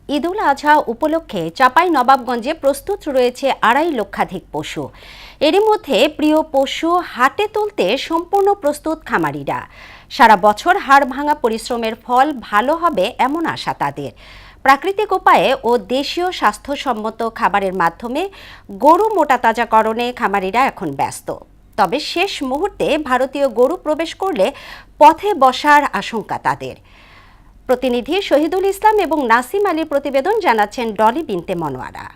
ঈদুল আজহা উপলক্ষে চাঁপাইনবাবগঞ্জে প্রস্তুত রয়েছে ২.৫ লক্ষাধিক পশু। এরই মধ্যে প্রিয় পশু হাটে তুলতে সম্পূর্ণ প্রস্তুত খামারিরা। সারা বছর হাড় ভাঙা পরিশ্রমের ফল ভালো হবে এমন আশা তাদের। প্রাকৃতিক উপায়ে ও দেশীয় স্বাস্থ্যসম্মত খাবারের মাধ্যমে গরু মোটাতাজাকরণে খামারিরা এখন ব্যস্ত। তবে শেষ মুহূর্তে ভারতীয় গরু প্রবেশ করলে পথে বসার আশঙ্কা তাদের। প্রতিনিধি শহীদুল ইসলাম এবং নাসিম আলীর প্রতিবেদন জানাচ্ছেন ডলি বিনতে মনোয়ারা।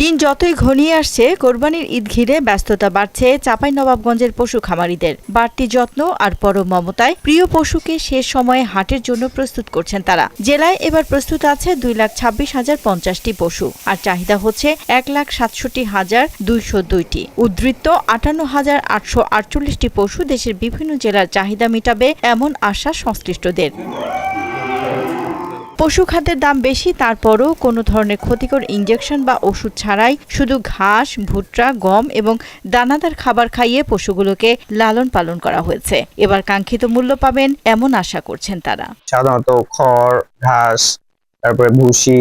দিন যতই ঘনিয়ে আসছে, কোরবানির ঈদ ঘিরে ব্যস্ততা বাড়ছে চাঁপাইনবাবগঞ্জের পশু খামারিদের। বাড়তি যত্ন আর পরম মমতায় প্রিয় পশুকে শেষ সময়ে হাটের জন্য প্রস্তুত করছেন তারা। জেলায় এবার প্রস্তুত আছে 2,26,050টি পশু, আর চাহিদা হচ্ছে 1,67,202টি। উদ্ধৃত্ত 58,848টি পশু দেশের বিভিন্ন জেলার চাহিদা মেটাবে এমন আশা সংশ্লিষ্টদের। পশু খাদ্যের দাম বেশি, তারপরও কোনো ধরনের ক্ষতিকর ইনজেকশন বা ওষুধ ছাড়াই শুধু ঘাস, ভুট্টা, গম এবং দানাদার খাবার খাইয়ে পশুগুলোকে লালন পালন করা হয়েছে। এবার কাঙ্ক্ষিত মূল্য পাবেন এমন আশা করছেন তারা। সাধারণত খড়, ঘাস, তারপরে ভুসি,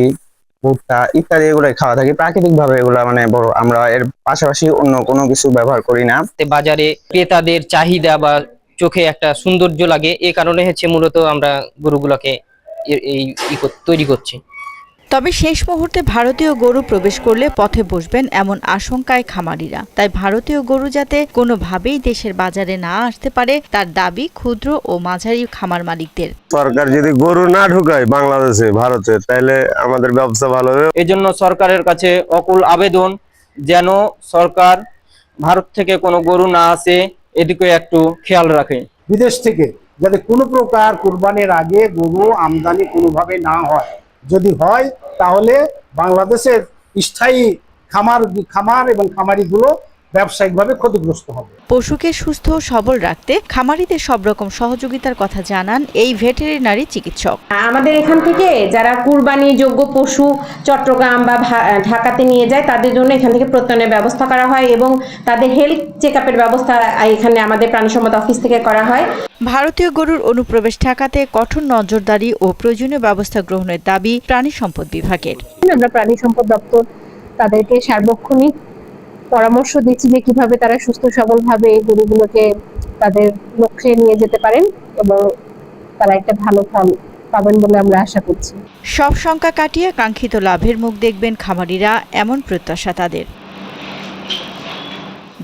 ভুট্টা ইত্যাদি এগুলো খাওয়া থাকি প্রাকৃতিক ভাবে। এগুলা বড়, আমরা এর পাশাপাশি অন্য কোনো কিছু ব্যবহার করি না। বাজারে ক্রেতাদের চাহিদা বা চোখে একটা সৌন্দর্য লাগে, এই কারণে মূলত আমরা গরুগুলোকে তৈরি করছি। তবে শেষ মুহূর্তে ভারতীয় গরু প্রবেশ করলে পথে বসবেন এমন আশঙ্কায় খামারিরা। তাই ভারতীয় গরু যাতে কোনোভাবেই দেশের বাজারে না আসতে পারে তার দাবি ক্ষুদ্র ও মাঝারি খামার মালিকদের। সরকার যদি গরু না ঢুকায় বাংলাদেশে, ভারতে, তাহলে আমাদের ব্যবসা ভালো হবে। এজন্য সরকারের কাছে অকুল আবেদন, যেন সরকার ভারত থেকে কোনো গরু না আসে, এদিকে একটু খেয়াল রাখে। বিদেশ থেকে যাতে কোনো প্রকার কুরবানির আগে গরু আমদানি কোনোভাবে না হয়, যদি হয় তাহলে বাংলাদেশের স্থায়ী খামার এবং খামারিগুলো ব্যবসায়িকভাবে ক্ষতিগ্রস্ত হবে। পশুকে সুস্থ ও সবল রাখতে খামারিদের সব রকম সহযোগিতার কথা জানান এই ভেটেরিনারি চিকিৎসক। আমাদের এখান থেকে যারা কুরবানি যোগ্য পশু চট্টগ্রাম বা ঢাকাতে নিয়ে যায়, তাদের জন্য এখান থেকে প্রত্যয়নের ব্যবস্থা করা হয় এবং তাদের হেলথ চেকআপের ব্যবস্থা এখানে আমাদের প্রাণী সম্পদ অফিস থেকে করা হয়। ভারতীয় গরুর অনুপ্রবেশ ঠেকাতে কঠোর নজরদারি ও প্রয়োজনীয় ব্যবস্থা গ্রহণের দাবি প্রাণী সম্পদ বিভাগের। আমরা প্রাণী সম্পদ দপ্তর তাদেরকে সার্বক্ষণিক পরামর্শ দিচ্ছি যে কিভাবে তারা সুস্থ সবলভাবে এই গরুগুলোকে তাদের লক্ষ্যে নিয়ে যেতে পারেন এবং তারা একটা ভালো ফল পাবেন বলে আমরা আশা করছি। সব শঙ্কা কাটিয়ে কাঙ্ক্ষিত লাভের মুখ দেখবেন খামারিরা, এমন প্রত্যাশা তাদের।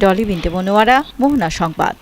ডলি বিনতে মনোয়ারা, মোহনা সংবাদ।